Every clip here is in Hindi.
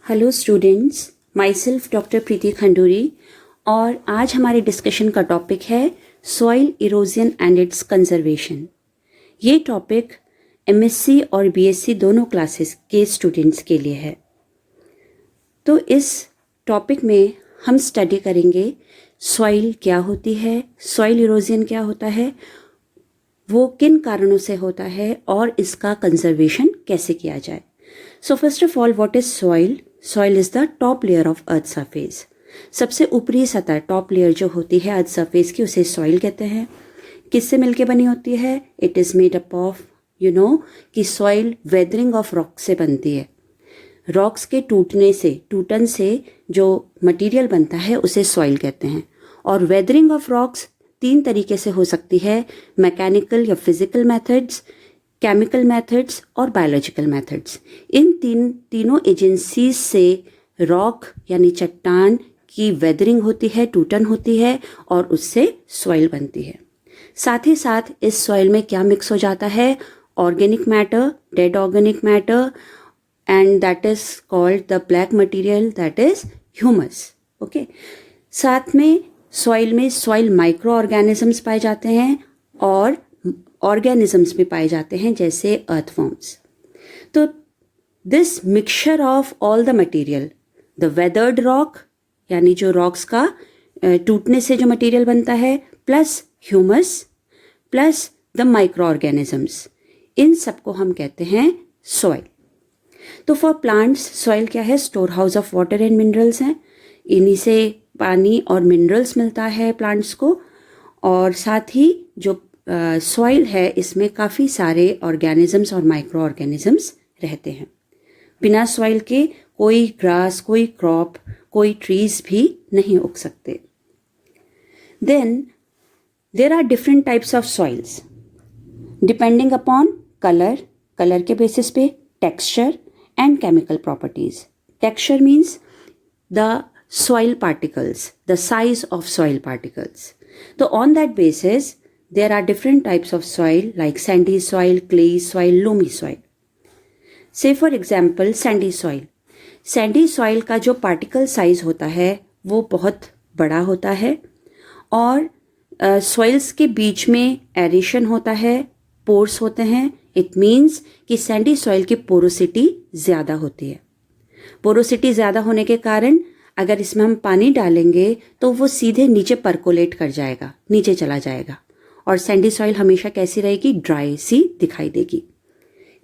Hello students, myself doctor Preeti Khanduri और आज हमारे डिस्कशन का टॉपिक है soil erosion and its conservation. ये टॉपिक एमएससी और बीएससी दोनों क्लासेस के स्टूडेंट्स के लिए है। तो इस टॉपिक में हम स्टडी करेंगे सॉइल क्या होती है, सॉइल इरोजन क्या होता है, वो किन कारणों से होता है और इसका कंजर्वेशन कैसे किया जाए। So first of all, what is soil? Soil is the top layer of earth surface. सबसे ऊपरी सतह, टॉप लेयर जो होती है अर्थ सरफेस की, उसे सॉइल कहते हैं। किससे मिलके बनी होती है? It is made up of, कि सॉइल वेदरिंग ऑफ रॉक से बनती है। रॉक्स के टूटन से जो मटेरियल बनता है उसे सॉइल कहते हैं। और वेदरिंग ऑफ रॉक्स 3 तरीके से हो सकती है, मैकेनिकल या फिजिकल मेथड्स, केमिकल मेथड्स और बायोलॉजिकल मेथड्स। इन तीनों एजेंसीज से रॉक यानी चट्टान की वेदरिंग होती है, टूटन होती है और उससे सॉइल बनती है। साथ ही साथ इस सॉइल में क्या मिक्स हो जाता है? Organic matter, dead organic matter, and that is called the black material, that is humus. Okay, साथ में सॉइल माइक्रो ऑर्गेनिजम्स पाए जाते हैं और ऑर्गेनिजम्स भी पाए जाते हैं जैसे अर्थवॉर्म्स। तो this mixture of all the material, the weathered rock यानी जो रॉक्स का टूटने से जो मटेरियल बनता है, plus humus, plus the microorganisms, इन सबको हम कहते हैं सॉइल। तो फॉर प्लांट्स सॉइल क्या है? Store house of water and minerals हैं। इन्हीं से पानी और मिनरल्स मिलता है प्लांट्स को। और साथ ही जो सॉइल है इसमें काफ़ी सारे ऑर्गेनिजम्स और माइक्रो ऑर्गेनिजम्स रहते हैं। बिना सॉइल के कोई ग्रास, कोई क्रॉप, कोई ट्रीज भी नहीं उग सकते। Then there are different types of soils depending upon colour के बेसिस पे, texture and chemical properties. Texture means the soil particles, the size of soil particles. So on that basis, there are different types of soil like sandy soil, clay soil, loamy soil. Say for example, sandy soil. Sandy soil का जो particle size होता है वो बहुत बड़ा होता है और soils के बीच में aeration होता है, pores होते हैं. It means कि sandy soil की porosity ज़्यादा होती है. Porosity ज़्यादा होने के कारण अगर इसमें हम पानी डालेंगे तो वो सीधे नीचे परकोलेट कर जाएगा, नीचे चला जाएगा। और सैंडी सॉइल हमेशा कैसी रहेगी? ड्राई सी दिखाई देगी।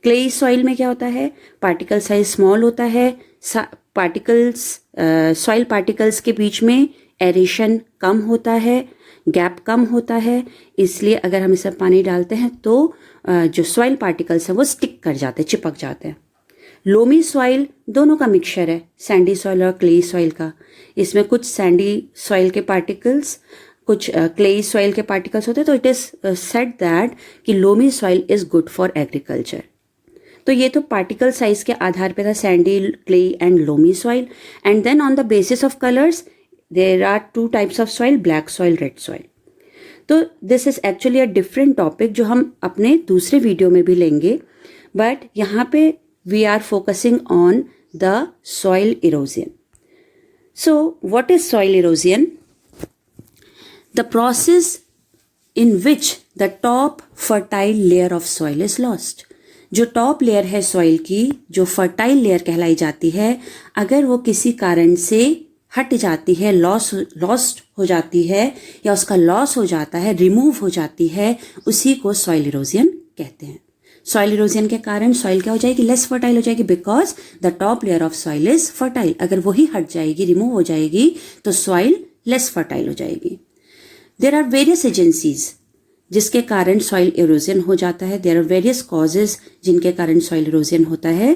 क्लेई सॉइल में क्या होता है? पार्टिकल साइज स्मॉल होता है, सॉइल पार्टिकल्स के बीच में एरेशन कम होता है, गैप कम होता है, इसलिए अगर हम इसमें पानी डालते हैं तो जो सॉइल पार्टिकल्स हैं वो स्टिक कर जाते हैं, चिपक जाते हैं। लोमी सॉइल दोनों का मिक्सचर है, सैंडी सॉइल और क्लेई सॉइल का। इसमें कुछ सैंडी सॉइल के पार्टिकल्स, कुछ क्लेई सॉइल के पार्टिकल्स होते हैं। तो इट इज सेड दैट कि loamy soil is good for agriculture. तो ये तो पार्टिकल साइज के आधार पे था, sandy, clayey and loamy soil. And then on the basis of colours there are 2 types of soil, black soil, red soil. तो this is actually a different topic जो हम अपने दूसरे वीडियो में भी लेंगे, बट यहाँ पे we are focusing on the soil erosion. So what is soil erosion? The process in which the top fertile layer of soil is lost. जो टॉप लेयर है सॉइल की, जो फर्टाइल लेयर कहलाई जाती है, अगर वो किसी कारण से हट जाती है, लॉस्ट हो जाती है या उसका लॉस हो जाता है, रिमूव हो जाती है, उसी को सॉइल इरोजन कहते हैं। सॉइल इरोजन के कारण सॉइल क्या हो जाएगी? लेस फर्टाइल हो जाएगी, because the top layer of soil is fertile. अगर वही हट जाएगी, रिमूव हो जाएगी, तो सॉइल लेस फर्टाइल हो जाएगी। देर आर वेरियस एजेंसीज जिसके कारण सॉइल इरोजन हो जाता है। देर आर वेरियस कॉजेज जिनके कारण सॉइल इरोजन होता है।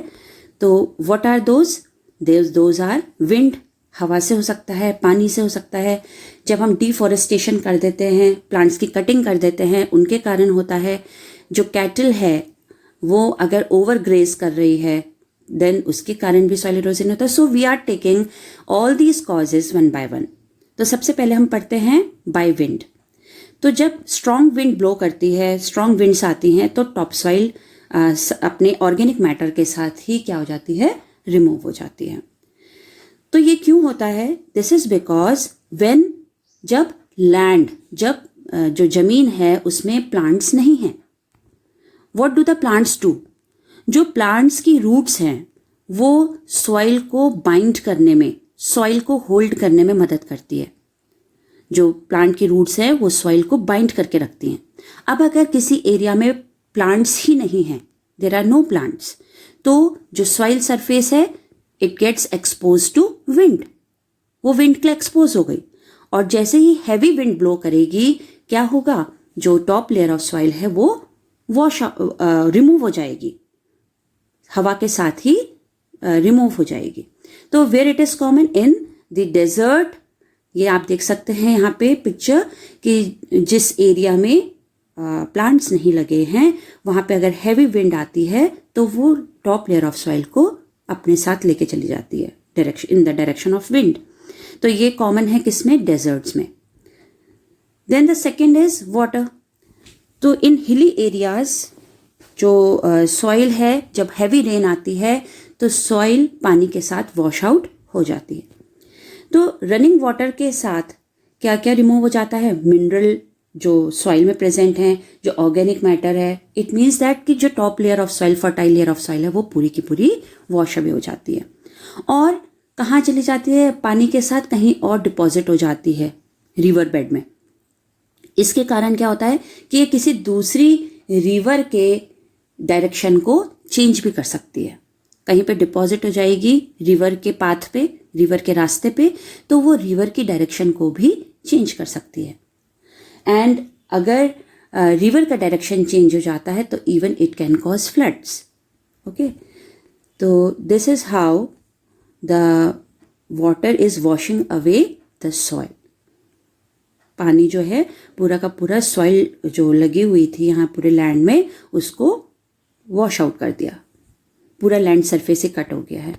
तो what are those are wind, हवा से हो सकता है, पानी से हो सकता है। जब हम डिफॉरेस्टेशन कर देते हैं, प्लांट्स की कटिंग कर देते हैं, उनके कारण होता है। जो कैटल है वो अगर ओवर ग्रेज कर रही है, देन उसके कारण भी सॉइल इरोजन होता है। So we are taking all these causes one by one. तो सबसे पहले हम पढ़ते हैं बाय विंड। तो जब स्ट्रॉन्ग विंड ब्लो करती है, स्ट्रॉन्ग विंड्स आती हैं, तो टॉप सॉइल अपने ऑर्गेनिक मैटर के साथ ही क्या हो जाती है? रिमूव हो जाती है। तो ये क्यों होता है? दिस इज बिकॉज जब जो जमीन है उसमें प्लांट्स नहीं हैं, what do the plants do? जो प्लांट्स की रूट्स हैं वो सॉइल को बाइंड करने में, सॉइल को होल्ड करने में मदद करती है। जो प्लांट की रूट्स हैं वो सॉइल को बाइंड करके रखती हैं। अब अगर किसी एरिया में प्लांट्स ही नहीं हैं, देयर आर नो प्लांट्स, तो जो सॉइल सरफेस है it gets expose to wind, वो विंड के लिए एक्सपोज हो गई। और जैसे ही हैवी विंड ब्लो करेगी क्या होगा? जो टॉप लेयर ऑफ सॉइल है वो रिमूव हो जाएगी, हवा के साथ ही रिमूव हो जाएगी। तो where it is common in the desert, ये आप देख सकते हैं यहाँ पे पिक्चर कि जिस एरिया में प्लांट्स नहीं लगे हैं वहां पे अगर हैवी विंड आती है तो वो टॉप लेयर ऑफ सॉइल को अपने साथ लेके चली जाती है in the direction of wind. तो ये कॉमन है किसमें? डेजर्ट्स में। Then the second is water. तो इन हिली एरियाज जो सॉइल है, जब हैवी रेन आती है तो सॉइल पानी के साथ वॉश आउट हो जाती है। तो रनिंग वाटर के साथ क्या क्या रिमूव हो जाता है? मिनरल जो सॉइल में प्रेजेंट हैं, जो ऑर्गेनिक मैटर है। इट मीन्स दैट कि जो top layer of soil, fertile layer of soil है, वो पूरी की पूरी वॉश अवे हो जाती है। और कहाँ चली जाती है? पानी के साथ कहीं और डिपॉजिट हो जाती है, रिवर बेड में। इसके कारण क्या होता है कि ये किसी दूसरी रिवर के डायरेक्शन को चेंज भी कर सकती है। कहीं पे डिपॉजिट हो जाएगी रिवर के पाथ पे, रिवर के रास्ते पे, तो वो रिवर की डायरेक्शन को भी चेंज कर सकती है। एंड अगर रिवर का डायरेक्शन चेंज हो जाता है तो even it can cause floods. Okay, तो this is how the water is washing away the soil. पानी जो है पूरा का पूरा सॉइल जो लगी हुई थी यहाँ पूरे लैंड में, उसको वॉश आउट कर दिया, पूरा लैंड सरफेस से कट हो गया है।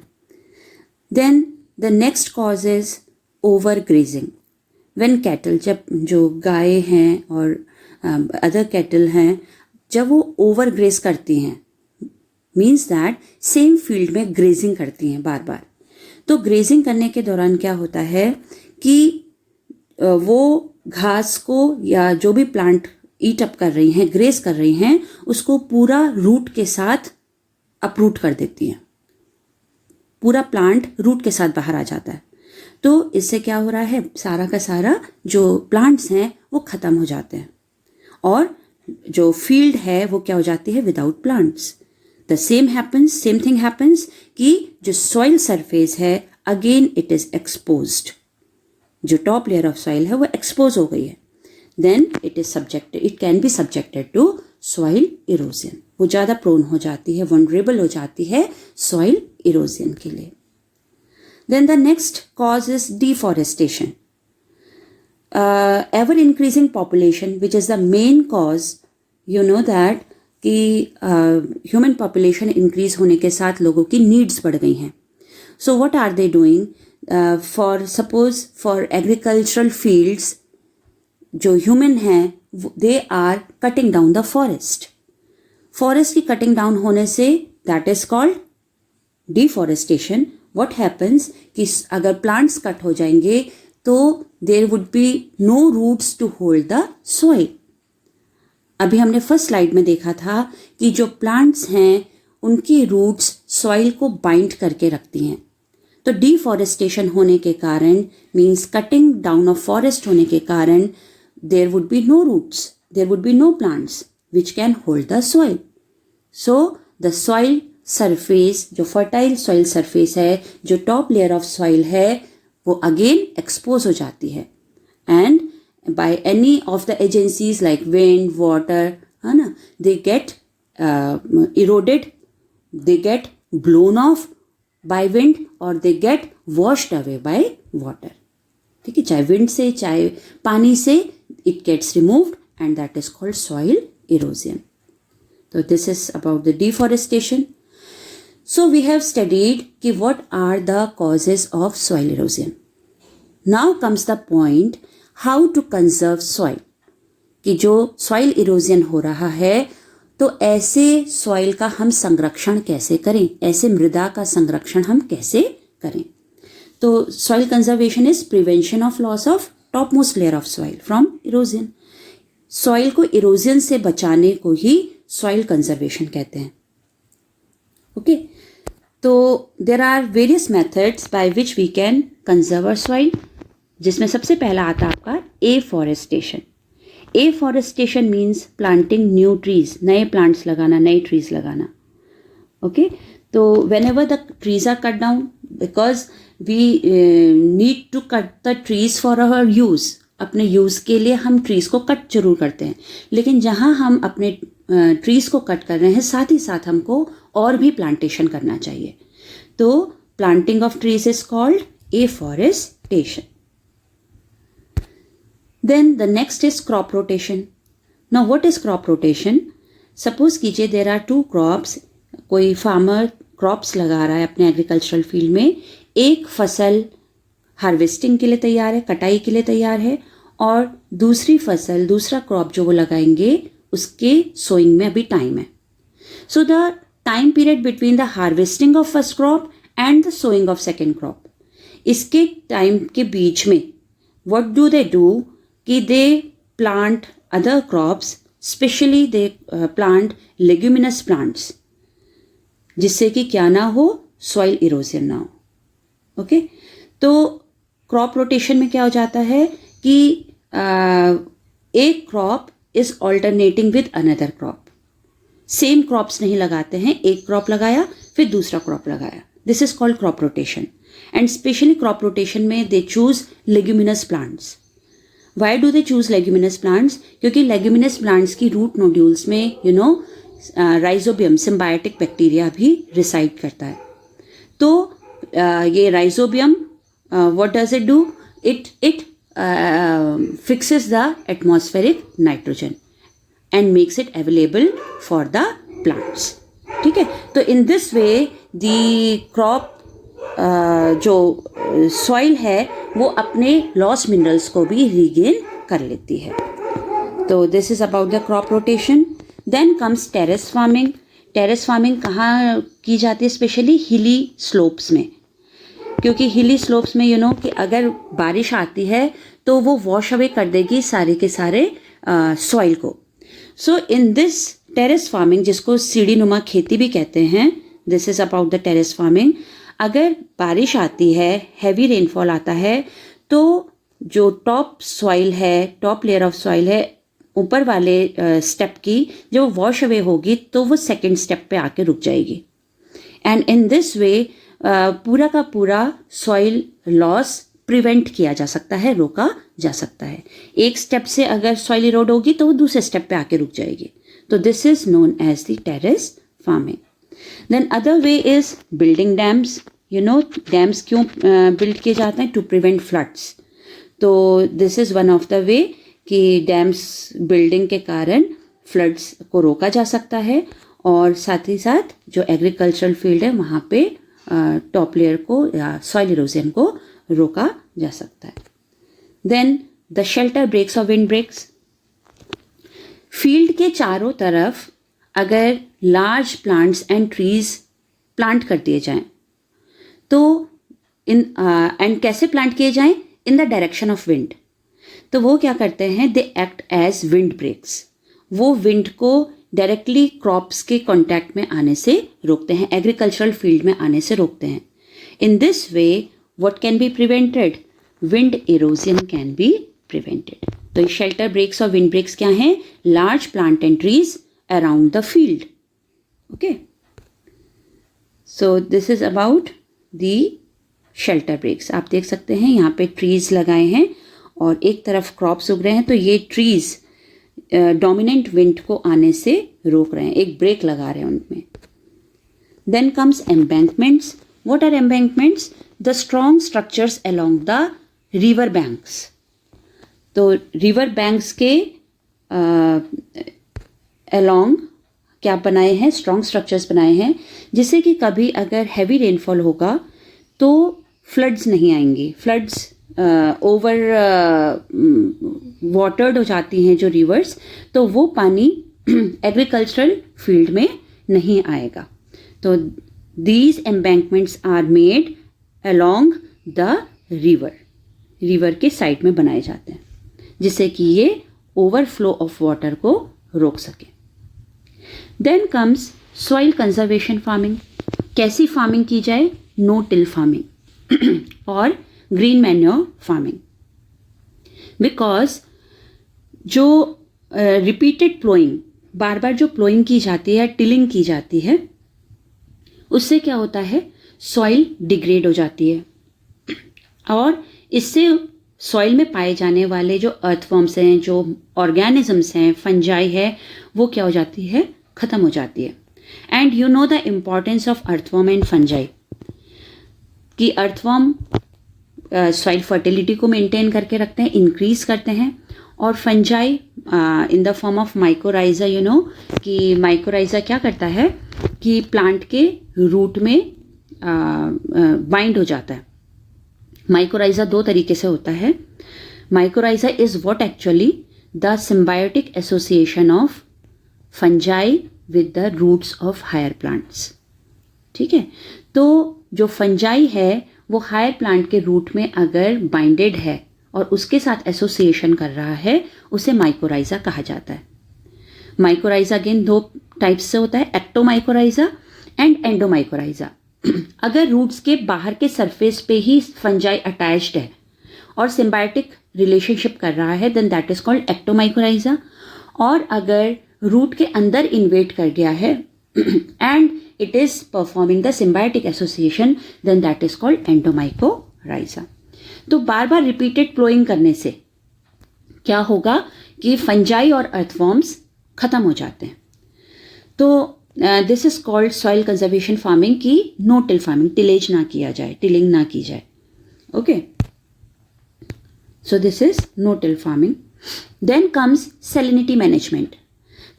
Then the next cause is over grazing. When cattle, जब जो गाय हैं और अदर कैटल हैं, जब वो ओवर ग्रेज करती हैं, मीन्स दैट सेम फील्ड में ग्रेजिंग करती हैं बार बार। तो ग्रेजिंग करने के दौरान क्या होता है कि वो घास को या जो भी प्लांट ईट अप कर रही हैं, ग्रेज कर रही हैं, उसको पूरा रूट के साथ अपरूट कर देती हैं। पूरा प्लांट रूट के साथ बाहर आ जाता है। तो इससे क्या हो रहा है? सारा का सारा जो प्लांट्स हैं वो खत्म हो जाते हैं और जो फील्ड है वो क्या हो जाती है? Without plants. The same thing happens कि जो सॉइल सरफेस है अगेन इट इज एक्सपोज्ड। जो टॉप लेयर ऑफ सॉइल है वो एक्सपोज हो गई है। Then it can be subjected to soil erosion. वो ज़्यादा प्रोन हो जाती है, वनरेबल हो जाती है सॉइल इरोजन के लिए। Then the next cause is deforestation. Ever increasing population which is the main cause. You know that कि ह्यूमन पॉपुलेशन इंक्रीज होने के साथ लोगों की नीड्स बढ़ गई हैं। So what are they doing? For agricultural fields, जो ह्यूमन हैं they are cutting down the forest. Forest की कटिंग डाउन होने से that is called deforestation. What happens कि अगर प्लांट्स कट हो जाएंगे तो there would be no roots to hold the soil. अभी हमने फर्स्ट स्लाइड में देखा था कि जो प्लांट्स हैं उनकी रूट्स सॉइल को बाइंड करके रखती हैं। तो डिफॉरेस्टेशन होने के कारण, means cutting down of forest होने के कारण, there would be no roots, there would be no plants which can hold the soil. So the soil surface, जो फर्टाइल सॉइल सरफेस है, जो टॉप लेयर ऑफ सॉइल है, वो अगेन एक्सपोज हो जाती है। And by any of the agencies like wind, water, है ना, they get eroded, they get blown off by wind और they get washed away by water. ठीक है, चाहे विंड से चाहे पानी से, it gets removed and that is called soil erosion. So this is about the deforestation. So we have studied कि what are the causes of soil erosion. Now comes the point how to conserve soil. कि जो soil erosion हो रहा है तो ऐसे soil का हम संरक्षण कैसे करें, ऐसे मृदा का संरक्षण हम कैसे करें। तो soil conservation is prevention of loss of top most layer of soil from erosion. Soil को इरोजन से बचाने को ही सॉइल कंजर्वेशन कहते हैं। ओके, तो there are various methods by which we can conserve our soil, जिसमें सबसे पहला आता है आपका afforestation. Afforestation means planting new trees, नए प्लांट्स लगाना, नए ट्रीज लगाना। ओके, तो whenever the trees are cut down, because we need to cut the trees for our use, अपने यूज़ के लिए हम ट्रीज़ को कट जरूर करते हैं, लेकिन जहाँ हम अपने ट्रीज़ को कट कर रहे हैं साथ ही साथ हमको और भी प्लांटेशन करना चाहिए। तो planting of trees is called afforestation. Then the next is crop rotation. Now what is crop rotation? Suppose कीजिए देयर आर टू क्रॉप्स, कोई फार्मर क्रॉप्स लगा रहा है अपने एग्रीकल्चरल फील्ड में, एक फसल हार्वेस्टिंग के लिए तैयार है, कटाई के लिए तैयार है, और दूसरी फसल, दूसरा क्रॉप जो वो लगाएंगे उसके सोइंग में अभी टाइम है। So the time period between the harvesting of first crop and the sowing of second crop, इसके टाइम के बीच में व्हाट डू दे डू कि they plant other crops, specially they plant leguminous plants, जिससे कि क्या ना हो, सॉइल इरोजन ना हो। ओके, तो क्रॉप रोटेशन में क्या हो जाता है कि एक crop is alternating with another crop. Same crops नहीं लगाते हैं, एक क्रॉप लगाया फिर दूसरा क्रॉप लगाया, this is called crop rotation. And specially crop rotation में they choose leguminous plants. Why do they choose leguminous plants? क्योंकि लेग्यूमिनस प्लांट्स की रूट नोड्यूल्स में राइजोबियम, सिम्बायोटिक बैक्टीरिया भी रिसाइड करता है। तो ये rhizobium what does it do? It fixes the atmospheric nitrogen and makes it available for the plants. ठीक है, तो in this way the crop जो soil है वो अपने lost minerals को भी regain कर लेती है। तो this is about the crop rotation. Then comes terrace farming. terrace farming कहाँ की जाती है? स्पेशली हिली स्लोप्स में, क्योंकि हिली स्लोप्स में कि अगर बारिश आती है तो वो वॉश अवे कर देगी सारे के सारे सॉइल को। सो इन दिस टेरेस फार्मिंग, जिसको सीढ़ी नुमा खेती भी कहते हैं, this is about the terrace farming. अगर बारिश आती है, हैवी रेनफॉल आता है, तो जो टॉप सॉइल है, टॉप लेयर ऑफ सॉइल है, ऊपर वाले स्टेप की जब वॉश अवे होगी तो वो सेकेंड स्टेप पे आके रुक जाएगी। एंड इन दिस वे पूरा का पूरा सॉइल लॉस प्रिवेंट किया जा सकता है, रोका जा सकता है। एक स्टेप से अगर सॉइल इरोड होगी तो वो दूसरे स्टेप पे आके रुक जाएगी। तो this is known as the terrace farming. Then other way is building dams. Dams क्यों बिल्ड किए जाते हैं? To prevent floods. तो this is one of the way कि डैम्स बिल्डिंग के कारण फ्लड्स को रोका जा सकता है, और साथ ही साथ जो एग्रीकल्चरल फील्ड है वहाँ पे टॉप लेयर को या सॉइल इरोजन को रोका जा सकता है। देन द शेल्टर ब्रेक्स और विंड ब्रेक्स। फील्ड के चारों तरफ अगर large plants and trees plant कर दिए जाएं, तो एंड कैसे प्लांट किए जाएं? In the direction of wind. तो वो क्या करते हैं? They act as wind breaks. वो विंड को डायरेक्टली क्रॉप्स के कांटेक्ट में आने से रोकते हैं, एग्रीकल्चरल फील्ड में आने से रोकते हैं। In this way what can be prevented? Wind erosion can be prevented. तो ये शेल्टर ब्रेक्स और विंड ब्रेक्स क्या हैं? Large plant and trees around the field. Okay, so this is about the shelter breaks. आप देख सकते हैं यहाँ पे ट्रीज लगाए हैं और एक तरफ क्रॉप्स उग रहे हैं, तो ये ट्रीज डोमिनेंट विंड को आने से रोक रहे हैं, एक ब्रेक लगा रहे हैं उनमें। Then comes embankments. What are embankments? The strong structures along the river banks. तो रिवर बैंक्स के अलोंग क्या बनाए हैं? स्ट्रॉन्ग स्ट्रक्चर्स बनाए हैं, जिससे कि कभी अगर हैवी रेनफॉल होगा तो फ्लड्स नहीं आएंगी। फ्लड्स ओवर वाटर्ड हो जाती हैं जो रिवर्स, तो वो पानी एग्रीकल्चरल फील्ड में नहीं आएगा। तो these embankments are made along the river के साइड में बनाए जाते हैं, जिससे कि ये ओवरफ्लो ऑफ वाटर को रोक सके। Then comes soil conservation farming. कैसी फार्मिंग की जाए? नो टिल फार्मिंग और ग्रीन मैन्योर फार्मिंग। बिकॉज जो रिपीटेड प्लोइंग, बार बार जो प्लोइंग की जाती है, टिलिंग की जाती है, उससे क्या होता है? सॉइल डिग्रेड हो जाती है और इससे सॉइल में पाए जाने वाले जो अर्थवर्म्स हैं, जो ऑर्गेनिजम्स हैं, फंजाई है, वो क्या हो जाती है? खत्म हो जाती है। And you know the importance of earthworm and fungi, कि अर्थवर्म सॉइल फर्टिलिटी को मेंटेन करके रखते हैं, इंक्रीज करते हैं, और fungi in the form of mycorrhiza, you know कि माइकोराइजा क्या करता है कि प्लांट के रूट में बाइंड हो जाता है। माइकोराइजा दो तरीके से होता है। Mycorrhiza is what actually the symbiotic association of fungi with the roots of higher plants. ठीक है, तो जो फंजाई है वो हायर प्लांट के रूट में अगर बाइंडेड है और उसके साथ एसोसिएशन कर रहा है, उसे माइकोराइजा कहा जाता है। माइकोराइजा अगेन दो टाइप्स से होता है, एक्टोमाइकोराइजा एंड एंडोमाइकोराइजा। अगर रूट्स के बाहर के सरफेस पे ही फंजाई अटैच्ड है और सिम्बायोटिक रिलेशनशिप कर रहा है, then that is called ectomycorrhiza. और अगर रूट के अंदर इन्वेट कर गया है and it is performing the symbiotic association, then that is called endomycorrhiza. तो बार बार रिपीटेड प्लोइंग करने से क्या होगा कि फंजाई और अर्थवर्म्स खत्म हो जाते हैं। तो this is called soil conservation farming, की नो टिल फार्मिंग, टिलेज ना किया जाए, टिलिंग ना की जाए। Okay, so this is no till farming. Then comes salinity management.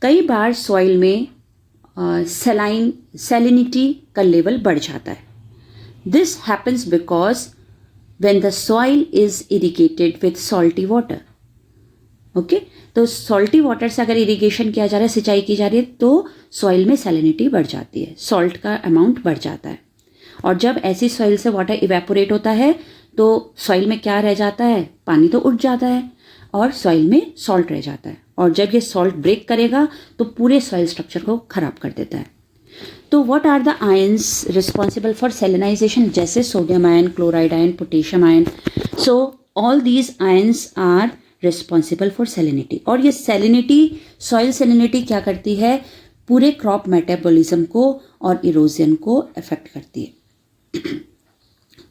कई बार सॉइल में सैलिनिटी का लेवल बढ़ जाता है। This happens because when the soil is irrigated with salty water. Okay, तो सॉल्टी वाटर से अगर इरिगेशन किया जा रहा है, सिंचाई की जा रही है, तो सॉइल में सैलिनिटी बढ़ जाती है, सॉल्ट का अमाउंट बढ़ जाता है। और जब ऐसी सॉइल से वाटर इवेपोरेट होता है तो सॉइल में क्या रह जाता है? पानी तो उठ जाता है और सॉइल में सॉल्ट रह जाता है, और जब ये सॉल्ट ब्रेक करेगा तो पूरे सॉइल स्ट्रक्चर को खराब कर देता है। तो what are the ions responsible for salinization? जैसे sodium ion, chloride ion, potassium ion. So all these ions are responsible for salinity. और ये सेलिनिटी, सॉइल सेलिनिटी क्या करती है? पूरे क्रॉप मेटाबॉलिज्म को और इरोजन को अफेक्ट करती है।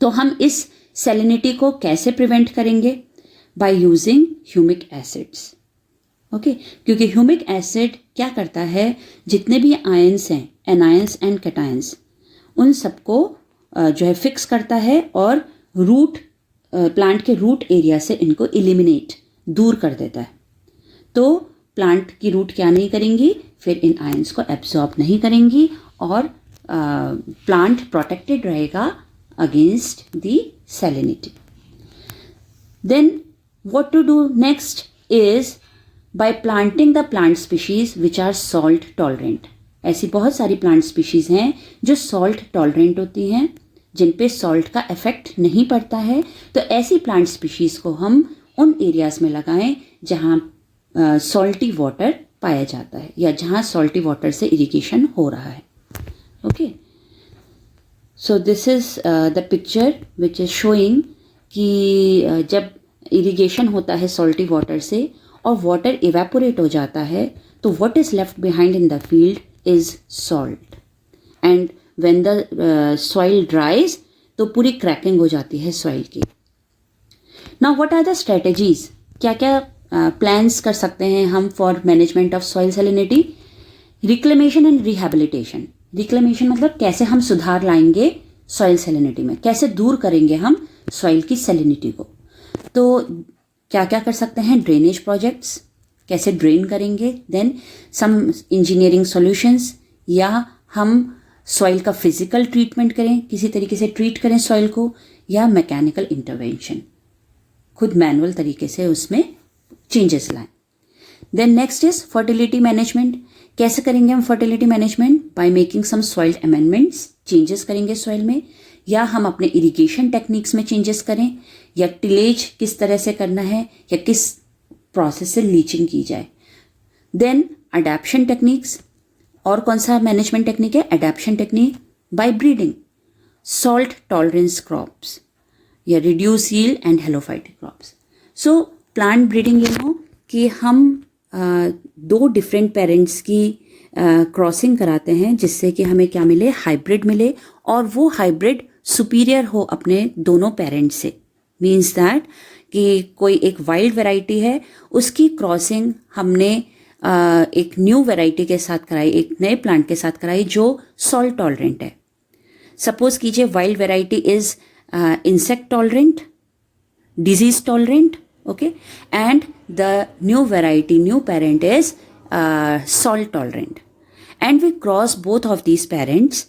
तो हम इस सेलिनिटी को कैसे प्रिवेंट करेंगे? By using humic acids. Okay, क्योंकि ह्यूमिक एसिड क्या करता है? जितने भी आयंस हैं, एनायंस एंड कैटायंस, उन सबको जो है फिक्स करता है और रूट, प्लांट के रूट एरिया से इनको इलिमिनेट, दूर कर देता है। तो प्लांट की रूट क्या नहीं करेंगी? फिर इन आयंस को एब्जॉर्ब नहीं करेंगी और प्लांट प्रोटेक्टेड रहेगा against the salinity. Then what to do next is by planting the plant species which are salt tolerant. ऐसी बहुत सारी प्लांट स्पीशीज हैं जो सॉल्ट टॉलरेंट होती हैं, जिन पे सॉल्ट का इफेक्ट नहीं पड़ता है। तो ऐसी प्लांट स्पीशीज को हम उन एरियाज में लगाएं जहां सॉल्टी वाटर पाया जाता है या जहां सॉल्टी वाटर से इरिगेशन हो रहा है। Okay, so this is the picture which is showing कि जब इरिगेशन होता है सॉल्टी वाटर से और वाटर इवेपोरेट हो जाता है, तो what is left behind in the field is salt. And when the soil dries तो पूरी क्रैकिंग हो जाती है सॉइल की। Now what are the strategies? क्या क्या प्लान्स कर सकते हैं हम for management of soil salinity? Reclamation and rehabilitation. Reclamation मतलब कैसे हम सुधार लाएंगे सॉइल सैलिनिटी में, कैसे दूर करेंगे हम सॉइल की सैलिनिटी को। तो क्या क्या कर सकते हैं? ड्रेनेज प्रोजेक्ट्स, कैसे ड्रेन करेंगे। देन सम इंजीनियरिंग सॉल्यूशंस, या हम सॉइल का फिजिकल ट्रीटमेंट करें, किसी तरीके से ट्रीट करें सॉइल को, या मैकेनिकल इंटरवेंशन, खुद मैनुअल तरीके से उसमें चेंजेस लाएं। Then next is fertility management. कैसे करेंगे हम fertility management? By making some soil amendments, changes करेंगे सॉइल में, या हम अपने इरिगेशन टेक्निक्स में चेंजेस करें, या टिलेज किस तरह से करना है, या किस प्रोसेस से लीचिंग की जाए. Then adaptation techniques. और कौन सा मैनेजमेंट टेक्निक है? Adaptation technique. By breeding salt tolerance crops या reduce yield and halophytic crops. So plant breeding ये नो कि हम दो डिफरेंट पेरेंट्स की क्रॉसिंग कराते हैं जिससे कि हमें क्या मिले? हाइब्रिड मिले, और वो हाइब्रिड सुपीरियर हो अपने दोनों पेरेंट्स से. मीन्स दैट कि कोई एक वाइल्ड वैरायटी है, उसकी क्रॉसिंग हमने एक न्यू वैरायटी के साथ कराई, एक नए प्लांट के साथ कराई जो सॉल्ट टॉलरेंट है. सपोज कीजिए wild variety is insect tolerant, disease tolerant, okay, and the new variety, new parent is salt tolerant, and we cross both of these parents.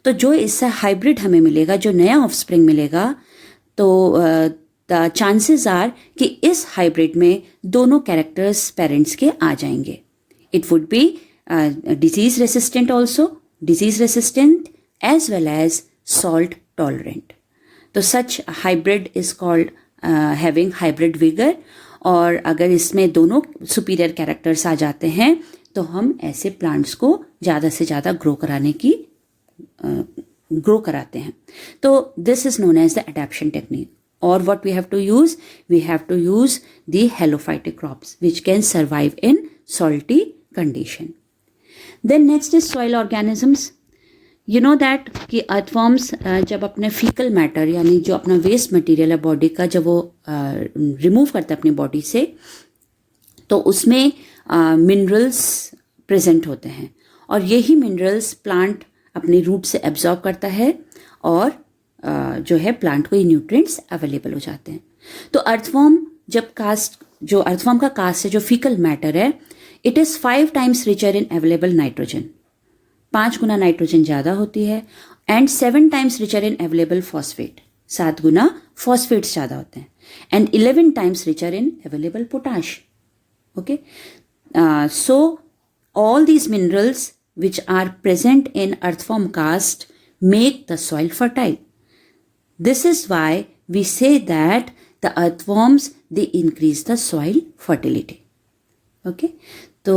तो जो इससे हाइब्रिड हमें मिलेगा, जो नया ऑफस्प्रिंग मिलेगा, तो द चांसेस आर कि इस हाइब्रिड में दोनों कैरेक्टर्स पेरेंट्स के आ जाएंगे. It would be disease resistant also, disease resistant as well as salt tolerant. तो such hybrid is called having hybrid vigour. और अगर इसमें दोनों सुपीरियर कैरेक्टर्स आ जाते हैं तो हम ऐसे प्लांट्स को ज़्यादा से ज़्यादा ग्रो कराते हैं. तो this is known as the adaptation technique. और what we have to to use the helophytic crops which can survive in salty condition. Then next is soil organisms. You know that कि earthworms जब अपने फीकल मैटर यानी जो अपना वेस्ट मटेरियल है बॉडी का, जब वो रिमूव करता है अपनी बॉडी से, तो उसमें मिनरल्स प्रेजेंट होते हैं, और यही मिनरल्स प्लांट अपनी रूट से एब्जॉर्ब करता है, और जो है प्लांट को ये न्यूट्रिएंट्स अवेलेबल हो जाते हैं. तो अर्थवर्म जो अर्थवर्म का कास्ट है, जो फीकल मैटर है, it is 5 times richer in available nitrogen. 5 गुना नाइट्रोजन ज़्यादा होती है. And 7 times richer in available phosphate, 7 गुना फॉस्फेट्स ज़्यादा होते हैं. And 11 times richer in available potash. Okay, so all these minerals which are present in earthworm cast make the soil fertile. This is why we say that the earthworms, they increase the soil fertility. Okay, तो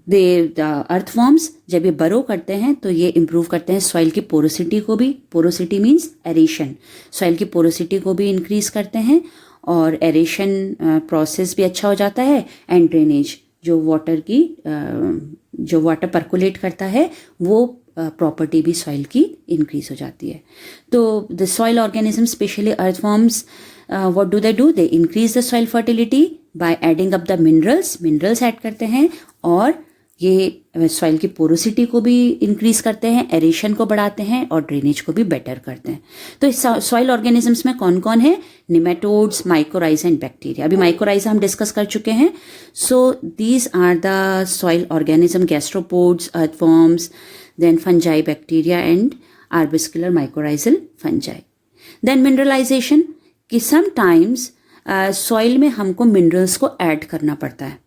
the earthworms जब ये बरो करते हैं तो ये इम्प्रूव करते हैं सॉइल की पोरोसिटी को भी. पोरोसिटी मीन्स एरेशन, सॉइल की पोरोसिटी को भी इंक्रीज करते हैं, और एरेशन प्रोसेस भी अच्छा हो जाता है. एंड ड्रेनेज, जो वाटर परकुलेट करता है, वो प्रॉपर्टी भी सॉइल की इंक्रीज हो जाती है. तो the soil organism, specially earthworms, what do? They increase the soil fertility by adding up the minerals add करते हैं, और ये सॉइल की पोरोसिटी को भी इंक्रीज करते हैं, एरेशन को बढ़ाते हैं, और ड्रेनेज को भी बेटर करते हैं. तो इस सॉइल ऑर्गेनिजम्स में कौन कौन है? Nematodes, mycorrhiza and bacteria. अभी माइकोराइजा हम डिस्कस कर चुके हैं. So these are the soil organism, gastropods, earthworms, then fungi, bacteria and arbuscular mycorrhizal fungi. Then mineralization, कि sometimes soil में हमको minerals को add करना पड़ता है.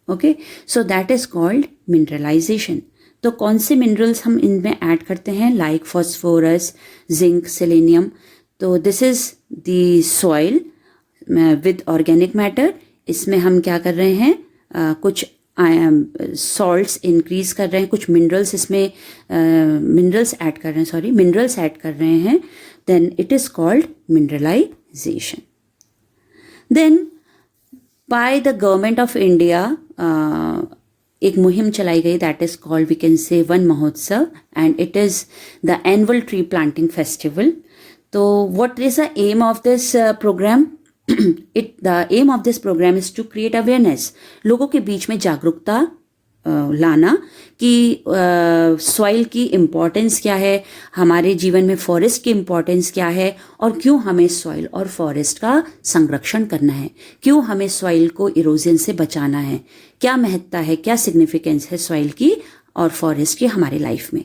Okay, so that is called mineralization. तो कौन से minerals हम इनमें add करते हैं? Like phosphorus, zinc, selenium. तो this is the soil with organic matter. इसमें हम क्या कर रहे हैं? कुछ सॉल्ट्स इंक्रीज कर रहे हैं, कुछ मिनरल्स इसमें मिनरल्स ऐड कर रहे हैं. Then it is called mineralization. Then by the government of India एक मुहिम चलाई गई, that is called, we can say, Van Mahotsav, and it is the annual tree planting festival. तो what is the aim of this program? The aim of this program is to create awareness, लोगों के बीच में जागरूकता लाना कि सॉइल की इम्पोर्टेंस क्या है, हमारे जीवन में फॉरेस्ट की इम्पोर्टेंस क्या है, और क्यों हमें सॉइल और फॉरेस्ट का संरक्षण करना है, क्यों हमें सॉइल को इरोजन से बचाना है, क्या महत्ता है, क्या सिग्निफिकेंस है सॉइल की और फॉरेस्ट ये हमारे लाइफ में।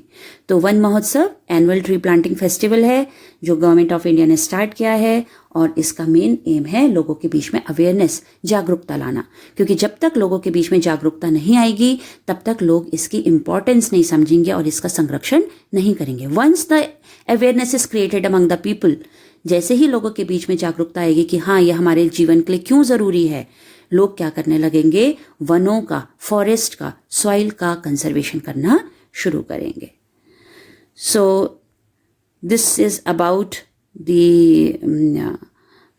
तो वन महोत्सव एनुअल ट्री प्लांटिंग फेस्टिवल है जो गवर्नमेंट ऑफ इंडिया ने स्टार्ट किया है, और इसका मेन एम है लोगों के बीच में अवेयरनेस, जागरूकता लाना, क्योंकि जब तक लोगों के बीच में जागरूकता नहीं आएगी तब तक लोग इसकी इम्पोर्टेंस नहीं समझेंगे और इसका संरक्षण नहीं करेंगे। Once the awareness is created among the people, जैसे ही लोगों के बीच में जागरूकता आएगी कि हाँ ये हमारे जीवन के लिए क्यों जरूरी है, लोग क्या करने लगेंगे, वनों का, फॉरेस्ट का, सॉइल का कंजर्वेशन करना शुरू करेंगे। सो this is about the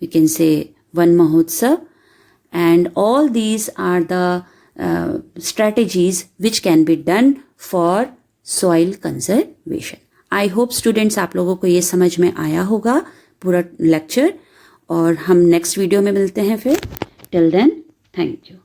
we can say Van Mahotsav, and all these are the strategies which can be done for soil conservation. I hope students आप लोगों को ये समझ में आया होगा पूरा लेक्चर, और हम नेक्स्ट वीडियो में मिलते हैं फिर। Till then, thank you.